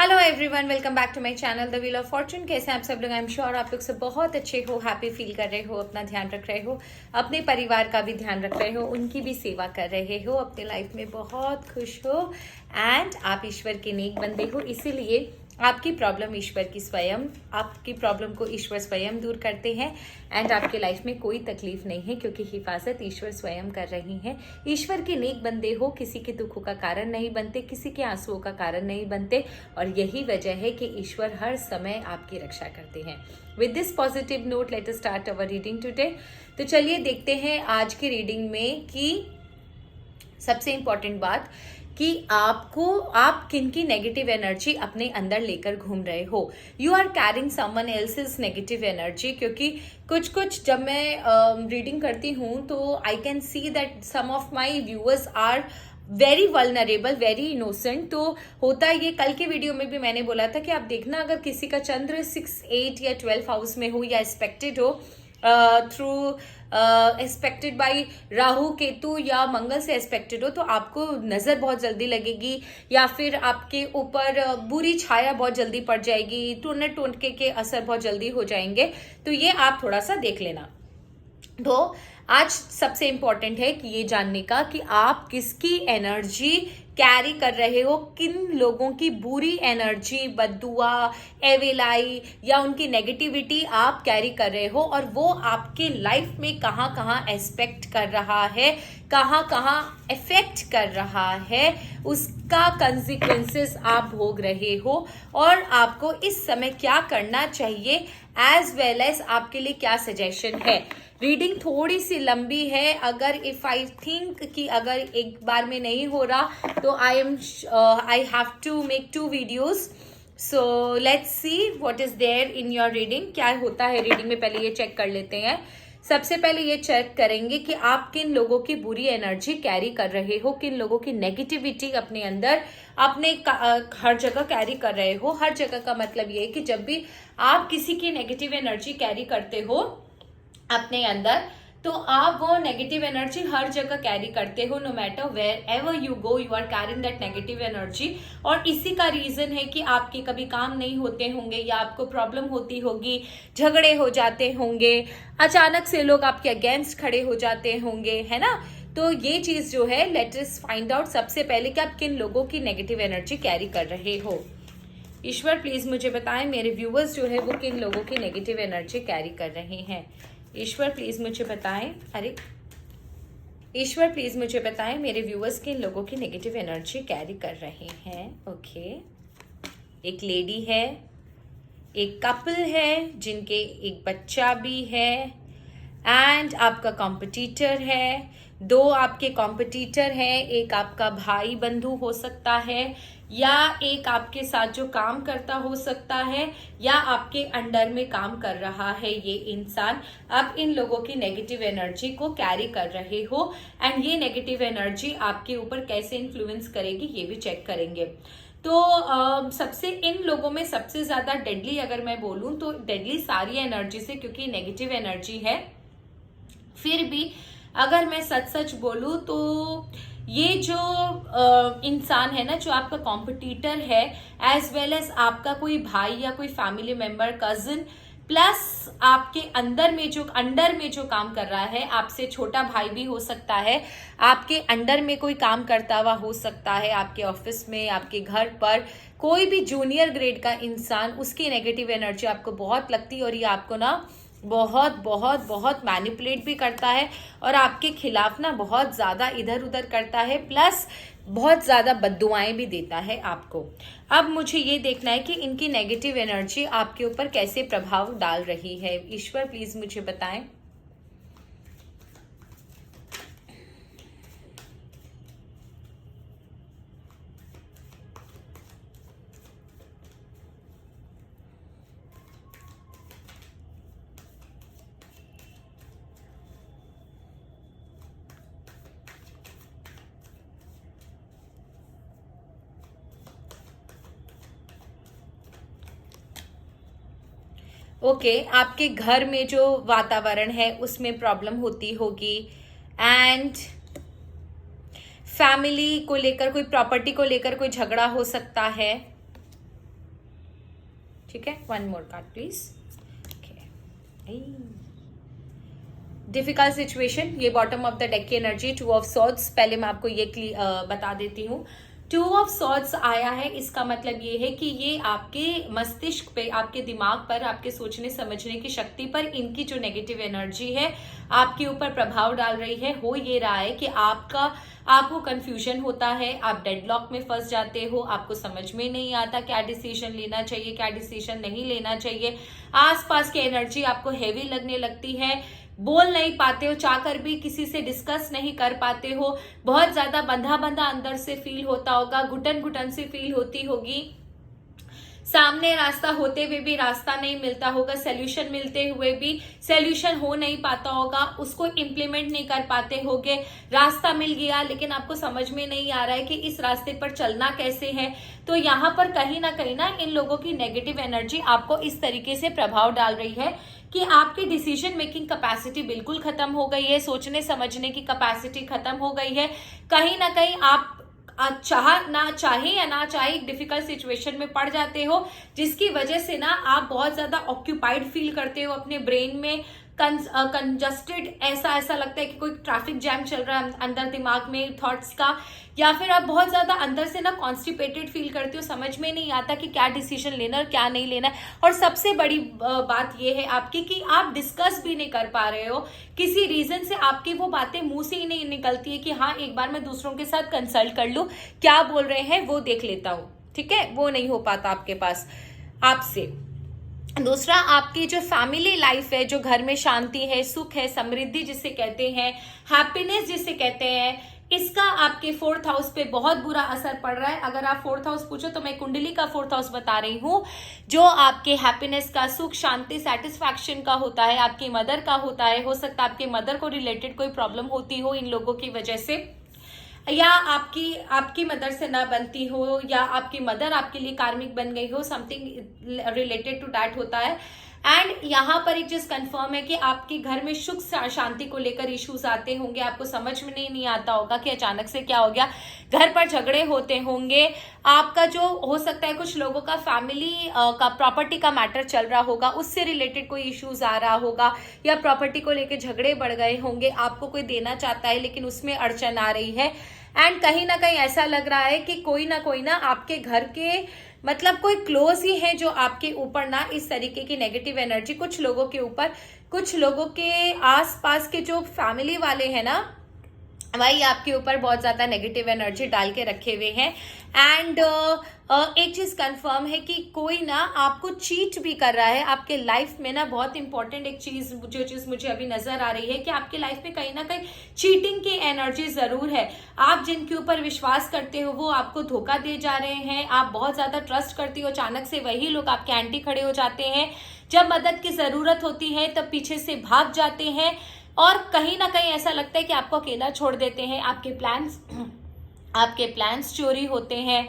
Hello everyone, welcome back to my channel the wheel of fortune. कैसे हैं आप सब लोग? आई एम श्योर आप लोग सब बहुत अच्छे हो, हैप्पी फील कर रहे हो, अपना ध्यान रख रहे हो, अपने परिवार का भी ध्यान रख रहे हो, उनकी भी सेवा कर रहे हो, अपने लाइफ में बहुत खुश हो एंड आप ईश्वर के नेक बंदे हो। इसीलिए आपकी प्रॉब्लम ईश्वर की स्वयं, आपकी प्रॉब्लम को ईश्वर स्वयं दूर करते हैं एंड आपके लाइफ में कोई तकलीफ नहीं है क्योंकि हिफाजत ईश्वर स्वयं कर रही हैं। ईश्वर के नेक बंदे हो, किसी के दुखों का कारण नहीं बनते, किसी के आंसुओं का कारण नहीं बनते और यही वजह है कि ईश्वर हर समय आपकी रक्षा करते हैं। With this positive note let us start our reading today. तो चलिए देखते हैं आज की रीडिंग में कि सबसे इंपॉर्टेंट बात कि आप किन की नेगेटिव एनर्जी अपने अंदर लेकर घूम रहे हो। You are carrying someone else's negative energy, क्योंकि कुछ जब मैं रीडिंग करती हूँ तो I can see that some of my viewers are very vulnerable, very innocent. तो होता है ये, कल के वीडियो में भी मैंने बोला था कि आप देखना अगर किसी का चंद्र 6, 8 या 12 हाउस में हो या एक्सपेक्टेड हो through expected by Rahu Ketu या मंगल से एक्सपेक्टेड हो, तो आपको नजर बहुत जल्दी लगेगी या फिर आपके ऊपर बुरी छाया बहुत जल्दी पड़ जाएगी, टोटके के असर बहुत जल्दी हो जाएंगे। तो ये आप थोड़ा सा देख लेना। तो आज सबसे इंपॉर्टेंट है कि ये जानने का कि आप किसकी एनर्जी कैरी कर रहे हो, किन लोगों की बुरी एनर्जी, बद्दुआ, एविलाई या उनकी नेगेटिविटी आप कैरी कर रहे हो और वो आपके लाइफ में कहाँ कहाँ एस्पेक्ट कर रहा है, कहाँ कहाँ इफेक्ट कर रहा है, उसका कंसिक्वेंसेस आप भोग रहे हो और आपको इस समय क्या करना चाहिए एज वेल एज आपके लिए क्या सजेशन है। रीडिंग थोड़ी सी लंबी है, अगर इफ आई थिंक कि अगर एक बार में नहीं हो रहा तो I have to make 2 videos. So let's see what is there in your reading. क्या होता है रीडिंग में, पहले ये चेक कर लेते हैं। सबसे पहले ये चेक करेंगे कि आप किन लोगों की बुरी एनर्जी कैरी कर रहे हो, किन लोगों की नेगेटिविटी अपने अंदर अपने हर जगह कैरी कर रहे हो। हर जगह का मतलब ये है कि जब भी आप किसी की नेगेटिव एनर्जी कैरी करते हो अपने अंदर, तो आप वो नेगेटिव एनर्जी हर जगह कैरी करते हो। No matter wherever you go, you are carrying that negative energy. और इसी का रीजन है कि आपके कभी काम नहीं होते होंगे या आपको प्रॉब्लम होती होगी, झगड़े हो जाते होंगे, अचानक से लोग आपके अगेंस्ट खड़े हो जाते होंगे, है ना। तो ये चीज जो है, लेट अस फाइंड आउट सबसे पहले कि आप किन लोगों की नेगेटिव एनर्जी कैरी कर रहे हो। ईश्वर प्लीज मुझे बताएं मेरे व्यूअर्स जो है वो किन लोगों की नेगेटिव एनर्जी कैरी कर रहे हैं। ईश्वर प्लीज मुझे बताएं, ईश्वर प्लीज मुझे बताएं मेरे व्यूअर्स किन लोगों की नेगेटिव एनर्जी कैरी कर रहे हैं। ओके, एक लेडी है, एक कपल है जिनके एक बच्चा भी है एंड आपका कॉम्पिटिटर है। 2 आपके कॉम्पिटिटर हैं, एक आपका भाई बंधु हो सकता है या एक आपके साथ जो काम करता हो सकता है या आपके अंडर में काम कर रहा है ये इंसान। अब इन लोगों की नेगेटिव एनर्जी को कैरी कर रहे हो एंड ये नेगेटिव एनर्जी आपके ऊपर कैसे इन्फ्लुएंस करेगी ये भी चेक करेंगे। तो सबसे इन लोगों में सबसे ज्यादा डेडली अगर मैं बोलूं तो डेडली सारी एनर्जी से, क्योंकि नेगेटिव एनर्जी है। फिर भी अगर मैं सच बोलूं तो ये जो इंसान है ना, जो आपका कॉम्पिटिटर है, एज वेल एज आपका कोई भाई या कोई फैमिली मेंबर, कजिन, प्लस आपके अंडर में जो काम कर रहा है, आपसे छोटा भाई भी हो सकता है, आपके अंडर में कोई काम करता हुआ हो सकता है, आपके ऑफिस में, आपके घर पर कोई भी जूनियर ग्रेड का इंसान, उसकी नेगेटिव एनर्जी आपको बहुत लगती है और ये आपको ना बहुत बहुत बहुत मैनिपुलेट भी करता है और आपके खिलाफ ना बहुत ज्यादा इधर उधर करता है, प्लस बहुत ज्यादा बद्दुआएं भी देता है आपको। अब मुझे ये देखना है कि इनकी नेगेटिव एनर्जी आपके ऊपर कैसे प्रभाव डाल रही है। ईश्वर प्लीज मुझे बताएं। ओके, आपके घर में जो वातावरण है उसमें प्रॉब्लम होती होगी एंड फैमिली को लेकर, कोई प्रॉपर्टी को लेकर कोई झगड़ा हो सकता है। ठीक है, one more card please. Difficult situation, ये बॉटम ऑफ द डेक की एनर्जी, टू ऑफ सॉर्ड्स। पहले मैं आपको ये बता देती हूँ, टू ऑफ सॉर्ड्स आया है, इसका मतलब ये है कि ये आपके मस्तिष्क पे, आपके दिमाग पर, आपके सोचने समझने की शक्ति पर इनकी जो नेगेटिव एनर्जी है आपके ऊपर प्रभाव डाल रही है। हो ये रहा है कि आपको कंफ्यूजन होता है, आप डेडलॉक में फंस जाते हो, आपको समझ में नहीं आता क्या डिसीजन लेना चाहिए, क्या डिसीजन नहीं लेना चाहिए। आसपास की एनर्जी आपको हैवी लगने लगती है, बोल नहीं पाते हो, चाहकर भी किसी से डिस्कस नहीं कर पाते हो, बहुत ज्यादा बंधा बंधा अंदर से फील होता होगा, घुटन घुटन से फील होती होगी, सामने रास्ता होते हुए भी रास्ता नहीं मिलता होगा, सॉल्यूशन मिलते हुए भी सॉल्यूशन हो नहीं पाता होगा, उसको इम्प्लीमेंट नहीं कर पाते होगे। रास्ता मिल गया लेकिन आपको समझ में नहीं आ रहा है कि इस रास्ते पर चलना कैसे है। तो यहाँ पर कहीं ना इन लोगों की नेगेटिव एनर्जी आपको इस तरीके से प्रभाव डाल रही है कि आपकी डिसीजन मेकिंग कैपेसिटी बिल्कुल खत्म हो गई है, सोचने समझने की कैपेसिटी खत्म हो गई है। कहीं ना कहीं आप ना चाहे या ना चाहे एक डिफिकल्ट सिचुएशन में पड़ जाते हो, जिसकी वजह से ना आप बहुत ज्यादा ऑक्यूपाइड फील करते हो अपने ब्रेन में, कंजस्टेड, ऐसा लगता है कि कोई ट्रैफिक जैम चल रहा है अंदर दिमाग में थॉट्स का, या फिर आप बहुत ज्यादा अंदर से ना कॉन्स्टिपेटेड फील करते हो, समझ में नहीं आता कि क्या डिसीजन लेना और क्या नहीं लेना। और सबसे बड़ी बात यह है आपकी कि आप डिस्कस भी नहीं कर पा रहे हो, किसी रीजन से आपकी वो बातें मुंह से ही नहीं निकलती है कि हाँ एक बार मैं दूसरों के साथ कंसल्ट कर लूं, क्या बोल रहे हैं वो देख लेता हूं, ठीक है, वो नहीं हो पाता आपके पास आपसे। दूसरा, आपकी जो फैमिली लाइफ है, जो घर में शांति है, सुख है, समृद्धि जिसे कहते हैं, हैप्पीनेस जिसे कहते हैं, इसका आपके 4th हाउस पे बहुत बुरा असर पड़ रहा है। अगर आप 4th हाउस पूछो तो मैं कुंडली का 4th हाउस बता रही हूं, जो आपके हैप्पीनेस का, सुख शांति सेटिस्फैक्शन का होता है, आपकी मदर का होता है। हो सकता है आपके मदर को रिलेटेड कोई प्रॉब्लम होती हो इन लोगों की वजह से, या आपकी मदर से ना बनती हो, या आपकी मदर आपके लिए कार्मिक बन गई हो, समथिंग रिलेटेड टू दैट होता है। एंड यहाँ पर एक चीज कंफर्म है कि आपके घर में सुख शांति को लेकर इश्यूज आते होंगे, आपको समझ में नहीं आता होगा कि अचानक से क्या हो गया, घर पर झगड़े होते होंगे, आपका जो हो सकता है कुछ लोगों का फैमिली का प्रॉपर्टी का मैटर चल रहा होगा, उससे रिलेटेड कोई इश्यूज आ रहा होगा, या प्रॉपर्टी को लेकर झगड़े बढ़ गए होंगे, आपको कोई देना चाहता है लेकिन उसमें अड़चन आ रही है। एंड कहीं ना कहीं ऐसा लग रहा है कि कोई ना आपके घर के मतलब कोई क्लोज ही है जो आपके ऊपर ना इस तरीके की नेगेटिव एनर्जी, कुछ लोगों के ऊपर, कुछ लोगों के आसपास के जो फैमिली वाले हैं ना, वही आपके ऊपर बहुत ज्यादा नेगेटिव एनर्जी डाल के रखे हुए हैं। एंड एक चीज कंफर्म है कि कोई ना आपको चीट भी कर रहा है आपके लाइफ में ना। बहुत इंपॉर्टेंट एक चीज, जो चीज मुझे अभी नजर आ रही है कि आपके लाइफ में कहीं ना कहीं चीटिंग की एनर्जी जरूर है। आप जिनके ऊपर विश्वास करते हो वो आपको धोखा दे जा रहे हैं, आप बहुत ज्यादा ट्रस्ट करती हो, अचानक से वही लोग आपके एंटी खड़े हो जाते हैं, जब मदद की जरूरत होती है तब पीछे से भाग जाते हैं, और कहीं ना कहीं ऐसा लगता है कि आपको अकेला छोड़ देते हैं, आपके प्लान्स चोरी होते हैं,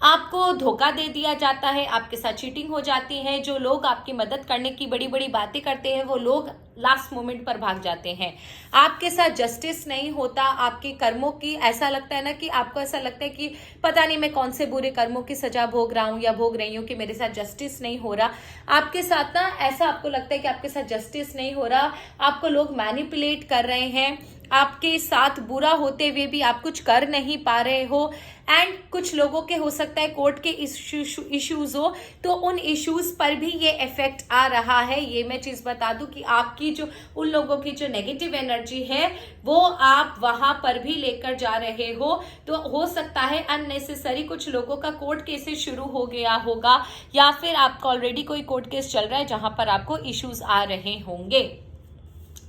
आपको धोखा दे दिया जाता है, आपके साथ चीटिंग हो जाती है। जो लोग आपकी मदद करने की बड़ी बड़ी बातें करते हैं वो लोग लास्ट मोमेंट पर भाग जाते हैं, आपके साथ जस्टिस नहीं होता, आपके कर्मों की ऐसा लगता है ना कि आपको ऐसा लगता है कि पता नहीं मैं कौन से बुरे कर्मों की सजा भोग रहा हूं या भोग रही हूं कि मेरे साथ जस्टिस नहीं हो रहा। आपके साथ ना ऐसा आपको लगता है कि आपके साथ जस्टिस नहीं हो रहा, आपको लोग मैनिपुलेट कर रहे हैं, आपके साथ बुरा होते हुए भी आप कुछ कर नहीं पा रहे हो। एंड कुछ लोगों के हो सकता है कोर्ट के इश्यूज हो, तो उन इश्यूज पर भी ये इफेक्ट आ रहा है। ये मैं चीज बता दूं कि आपकी जो उन लोगों की जो नेगेटिव एनर्जी है वो आप वहां पर भी लेकर जा रहे हो। तो हो सकता है अननेसेसरी कुछ लोगों का कोर्ट केसेस शुरू हो गया होगा, या फिर आपका ऑलरेडी कोई कोर्ट केस चल रहा है जहां पर आपको इश्यूज आ रहे होंगे।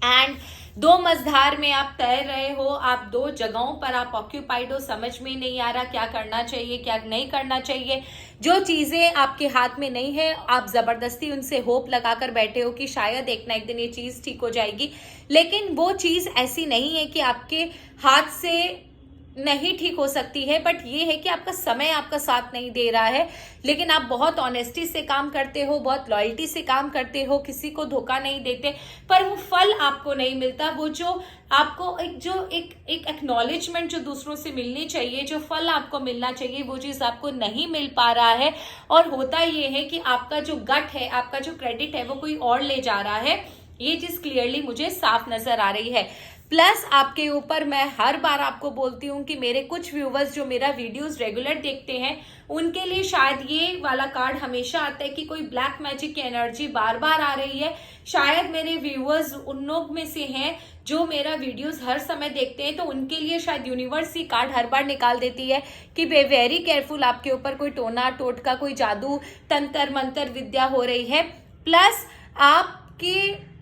एंड दो मझधार में आप तैर रहे हो, आप दो जगहों पर आप ऑक्यूपाइड हो, समझ में नहीं आ रहा क्या करना चाहिए क्या नहीं करना चाहिए। जो चीजें आपके हाथ में नहीं है आप जबरदस्ती उनसे होप लगाकर बैठे हो कि शायद एक ना एक दिन ये चीज ठीक हो जाएगी, लेकिन वो चीज ऐसी नहीं है कि आपके हाथ से नहीं ठीक हो सकती है, बट ये है कि आपका समय आपका साथ नहीं दे रहा है, लेकिन आप बहुत ऑनेस्टी से काम करते हो, बहुत लॉयल्टी से काम करते हो, किसी को धोखा नहीं देते, पर वो फल आपको नहीं मिलता। वो जो आपको एक एक्नॉलेजमेंट जो दूसरों से मिलनी चाहिए, जो फल आपको मिलना चाहिए, वो चीज आपको नहीं मिल पा रहा है। और होता ये है कि आपका जो गट है, आपका जो क्रेडिट है, वो कोई और ले जा रहा है। ये चीज क्लियरली मुझे साफ नजर आ रही है। प्लस आपके ऊपर मैं हर बार आपको बोलती हूँ कि मेरे कुछ व्यूवर्स जो मेरा वीडियोस रेगुलर देखते हैं, उनके लिए शायद ये वाला कार्ड हमेशा आता है कि कोई ब्लैक मैजिक की एनर्जी बार बार आ रही है। शायद मेरे व्यूवर्स उन लोग में से हैं जो मेरा वीडियोस हर समय देखते हैं, तो उनके लिए शायद यूनिवर्स ही कार्ड हर बार निकाल देती है कि बे वेरी केयरफुल, आपके ऊपर कोई टोना टोटका, कोई जादू तंत्र मंत्र विद्या हो रही है। प्लस आपके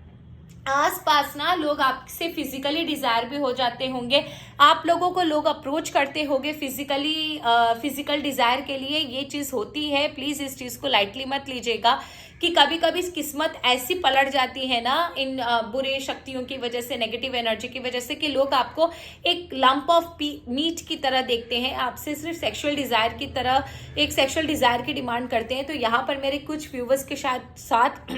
आसपास ना लोग आपसे फिजिकली डिजायर भी हो जाते होंगे, आप लोगों को लोग अप्रोच करते होंगे फिजिकल डिजायर के लिए। ये चीज होती है, प्लीज इस चीज को लाइटली मत लीजिएगा कि कभी कभी किस्मत ऐसी पलट जाती है ना इन बुरे शक्तियों की वजह से, नेगेटिव एनर्जी की वजह से, कि लोग आपको एक लंप ऑफ मीट की तरह देखते हैं, आपसे सिर्फ सेक्सुअल डिजायर की तरह, एक सेक्सुअल डिजायर की डिमांड करते हैं। तो यहाँ पर मेरे कुछ व्यूवर्स के साथ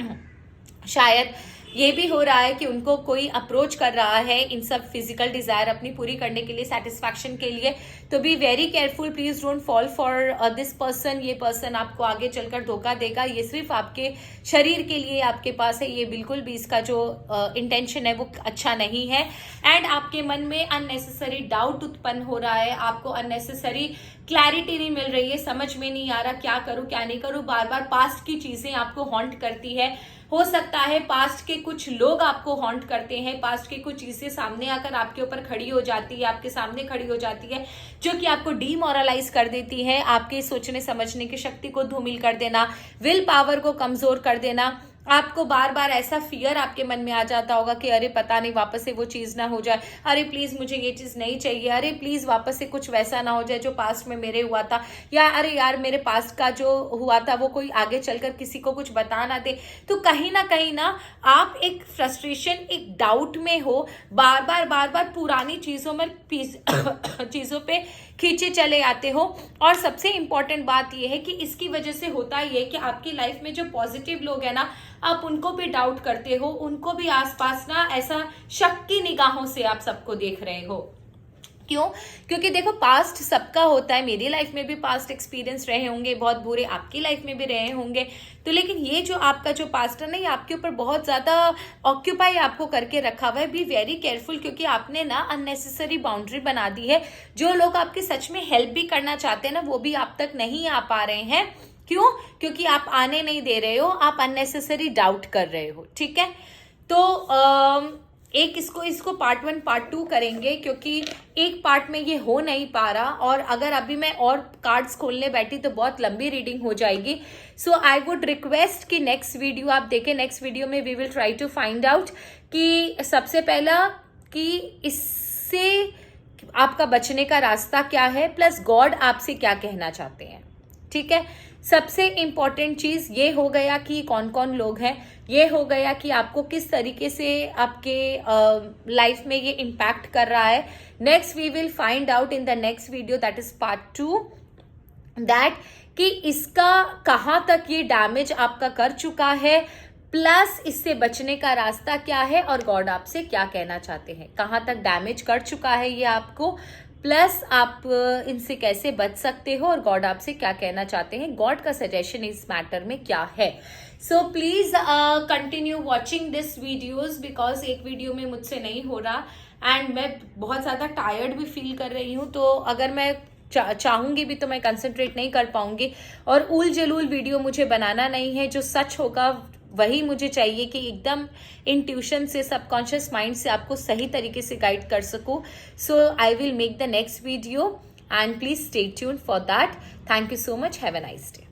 शायद ये भी हो रहा है कि उनको कोई अप्रोच कर रहा है इन सब फिजिकल डिजायर अपनी पूरी करने के लिए, सेटिस्फैक्शन के लिए। तो be very careful, please don't fall for this person. ये पर्सन आपको आगे चलकर धोखा देगा। ये सिर्फ आपके शरीर के लिए आपके पास है, ये बिल्कुल भी इसका जो इंटेंशन है वो अच्छा नहीं है। एंड आपके मन में अननेसेसरी डाउट उत्पन्न हो रहा है, आपको अननेसेसरी क्लैरिटी नहीं मिल रही है, समझ में नहीं आ रहा क्या करूं क्या नहीं करूं, बार बार पास्ट की चीजें आपको हॉन्ट करती है। हो सकता है पास्ट के कुछ लोग आपको हॉन्ट करते हैं, पास्ट की कुछ चीजें सामने आकर आपके ऊपर खड़ी हो जाती है, आपके सामने खड़ी हो जाती है, जो कि आपको डीमोरलाइज कर देती है, आपके सोचने समझने की शक्ति को धूमिल कर देना, विल पावर को कमजोर कर देना। आपको बार बार ऐसा फियर आपके मन में आ जाता होगा कि अरे पता नहीं वापस से वो चीज ना हो जाए, अरे प्लीज मुझे ये चीज नहीं चाहिए, अरे प्लीज वापस से कुछ वैसा ना हो जाए जो पास्ट में मेरे हुआ था, या अरे यार मेरे पास्ट का जो हुआ था वो कोई आगे चलकर किसी को कुछ बता ना दे। तो कहीं ना आप एक फ्रस्ट्रेशन, एक डाउट में हो, बार बार पुरानी चीजों में चीजों पे खींचे चले आते हो। और सबसे इंपॉर्टेंट बात यह है कि इसकी वजह से होता यह है कि आपकी लाइफ में जो पॉजिटिव लोग हैं ना, आप उनको भी डाउट करते हो, उनको भी आसपास ना ऐसा शक की निगाहों से आप सबको देख रहे हो। क्यों? क्योंकि देखो पास्ट सबका होता है, मेरी लाइफ में भी पास्ट एक्सपीरियंस रहे होंगे बहुत बुरे, आपकी लाइफ में भी रहे होंगे। तो लेकिन ये जो आपका जो पास्ट है ना, ये आपके ऊपर बहुत ज्यादा ऑक्यूपाई आपको करके रखा हुआ है। बी वेरी केयरफुल, क्योंकि आपने ना अननेसेसरी बाउंड्री बना दी है। जो लोग आपके सच में हेल्प भी करना चाहते हैं ना, वो भी आप तक नहीं आ पा रहे हैं। क्यों? क्योंकि आप आने नहीं दे रहे हो, आप अननेसेसरी डाउट कर रहे हो। ठीक है, तो एक इसको पार्ट 1 पार्ट 2 करेंगे, क्योंकि एक पार्ट में ये हो नहीं पा रहा, और अगर अभी मैं और कार्ड्स खोलने बैठी तो बहुत लंबी रीडिंग हो जाएगी। सो आई वुड रिक्वेस्ट कि नेक्स्ट वीडियो आप देखें। नेक्स्ट वीडियो में we will try to find out कि सबसे पहला कि इससे आपका बचने का रास्ता क्या है, प्लस गॉड आपसे क्या कहना चाहते हैं। ठीक है, सबसे इंपॉर्टेंट चीज ये हो गया कि कौन कौन लोग हैं, ये हो गया कि आपको किस तरीके से आपके लाइफ में ये इम्पैक्ट कर रहा है। Next we will find out in the next video, that is part 2, that कि इसका कहाँ तक ये डैमेज आपका कर चुका है, प्लस इससे बचने का रास्ता क्या है, और गॉड आपसे क्या कहना चाहते हैं, कहाँ तक डैमेज कर चुका है ये आपको, प्लस आप इनसे कैसे बच सकते हो, और गॉड आपसे क्या कहना चाहते हैं, गॉड का सजेशन इस मैटर में क्या है। So please continue watching this videos, because एक वीडियो में मुझसे नहीं हो रहा, एंड मैं बहुत ज़्यादा टायर्ड भी फील कर रही हूँ। तो अगर मैं चाहूंगी भी तो मैं कंसंट्रेट नहीं कर पाऊंगी, और उल जलूल वीडियो मुझे बनाना नहीं है। जो सच होगा वही मुझे चाहिए कि एकदम इंट्यूशन से, सबकॉन्शियस माइंड से आपको सही तरीके से गाइड कर सकूं। So I will make the next video, and please stay tuned for that. Thank you so much, have a nice day.